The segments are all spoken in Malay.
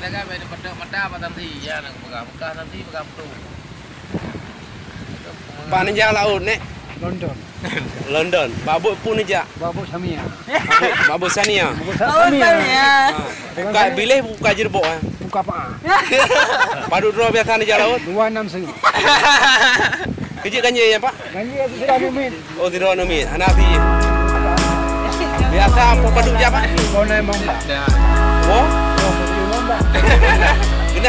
Ada kan main pada apa nanti ya nak pegang nanti pegang tu. Panjang laut nek London. London. Babuk pun aja. Babuk Samia. Babuk Sania. Samia. Buka bilih buka jerbok ah. Buka apa? Padu draw biasa ni laut. 2.6 setengah. Kecil kan ya Pak? Ganji itu sudah numit. Oh tidak numit. Hanafi. Biasa apa padu je Pak? Kau naik mamba. Oh, Oh, pergi mamba.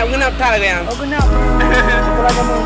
genap tak ke yang? Oh, kenapa? Sekolah kamu.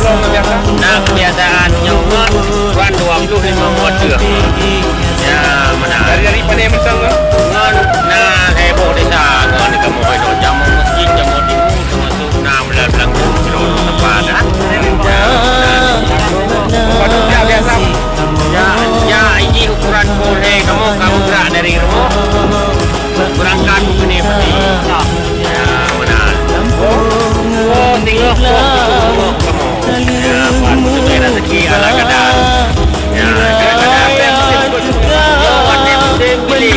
Nah, kebiasaan nyawa kan 25 motor. Ya, mana? Dari pandai mentang ke? Nah, heboh desa. Ngon di kamu itu jamu masjid, jamu timu termasuk nah belang kilo tempat dah. Pada dia biasa. Ya, ini ukuran boleh kamu gerak dari rumah berangkat begini pasti. Ya, mana? Oh, tinggal kamu. Ya, buat sebagai rezeki ala kadar. Ya, kadang-kadang saya mesti beli.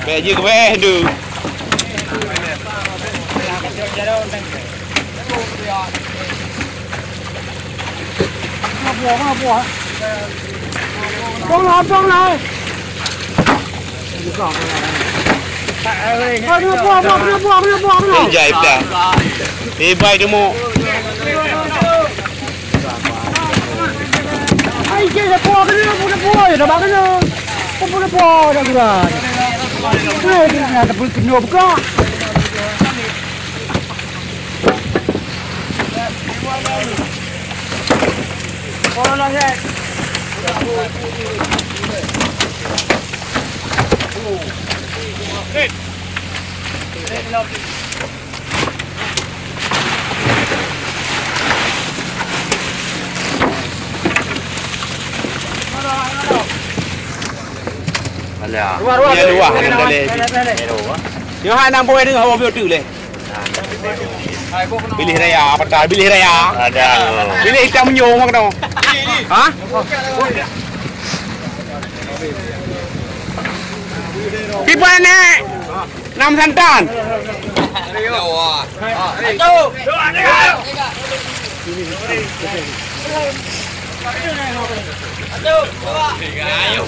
Baju ke tu. Bông này. Buông này. Jai dah. Hebat tu mo. Ai chơi là bò cái nó nó bắn cái nó bò ra kìa. Cái này là bự kinh nhộp cơ. Bò nó hết. Luar. Ya luar kan boleh. Yang hai nam boleh dengan hawa betul le. Pilih raya, apa pilih raya? Ada. Pilih hitam menyong kan tu. Ha? Pipa ni. 6 santan. Aduh, bawa. Ayo.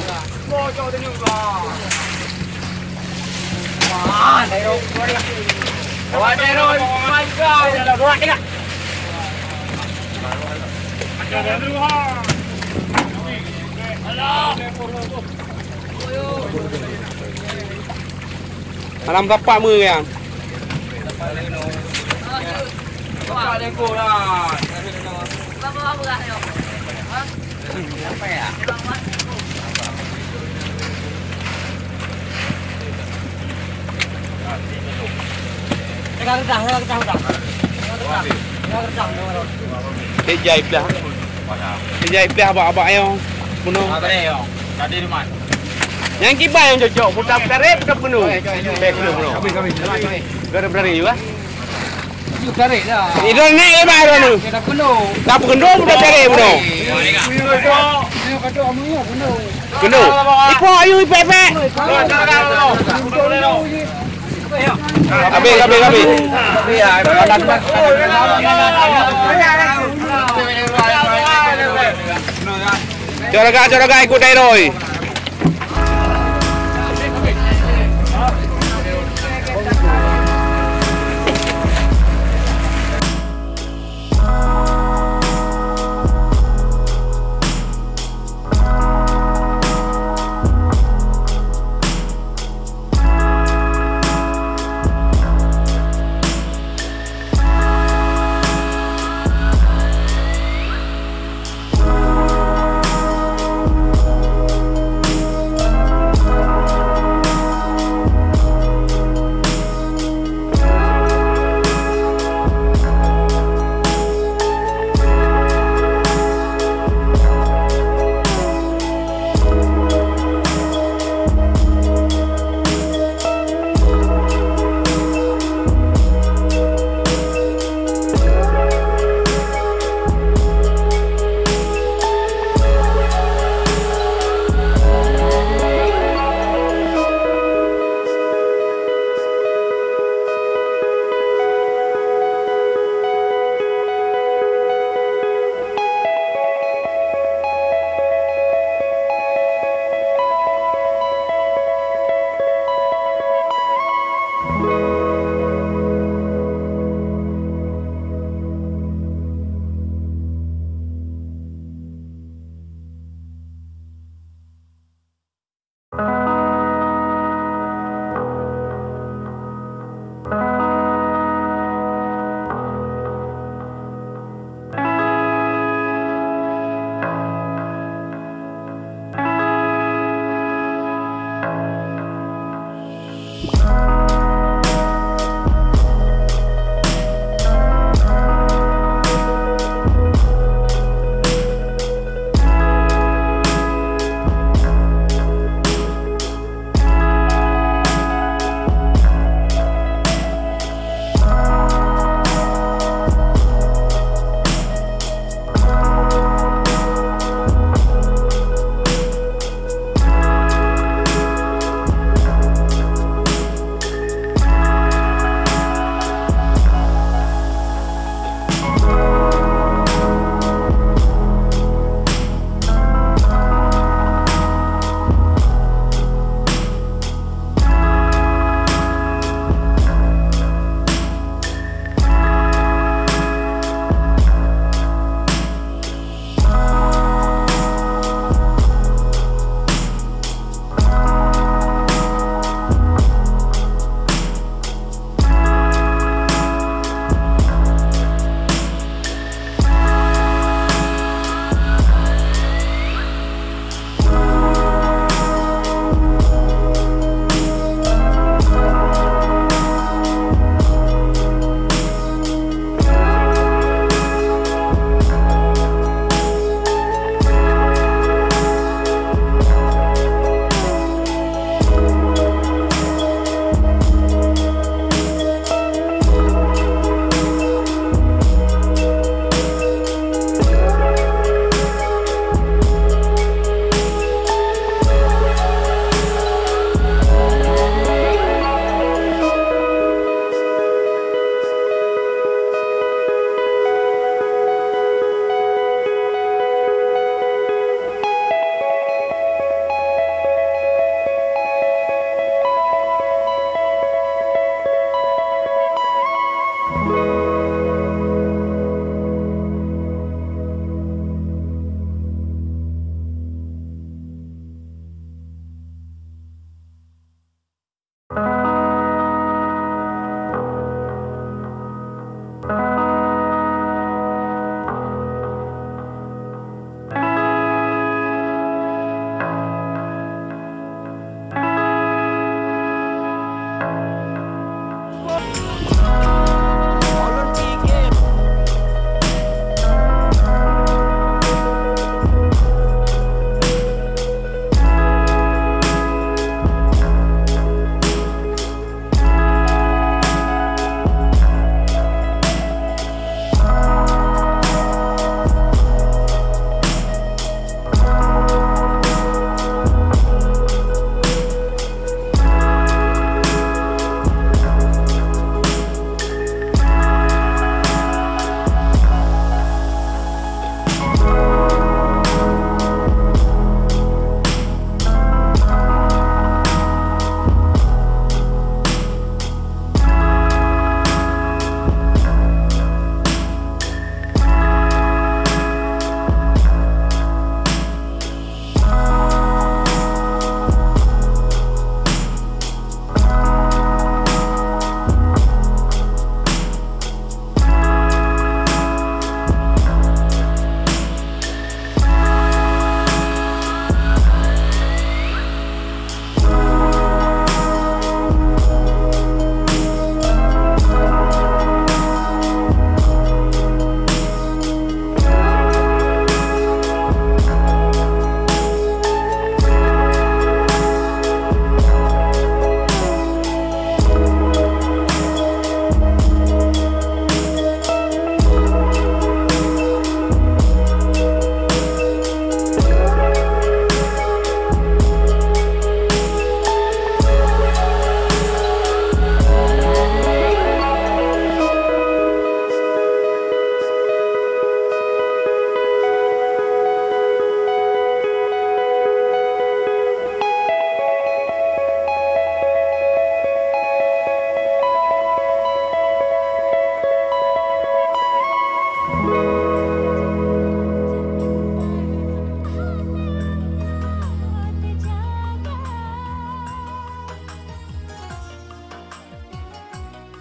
Alam tapakมือyang. Jai belah. Jai belah abak-abak yang penuh. Tadi di mana? Yang kibar yang cocok, putar tarik, putar penuh. Baik penuh. Dari juga. Tarik dah. Itu naik ke mana tu? Kita penuh. Tak penuh, putar tarik penuh. Penuh. Ipo ayu ipek-ipek. Habis. Cara ikut dari Roy.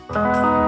Bye.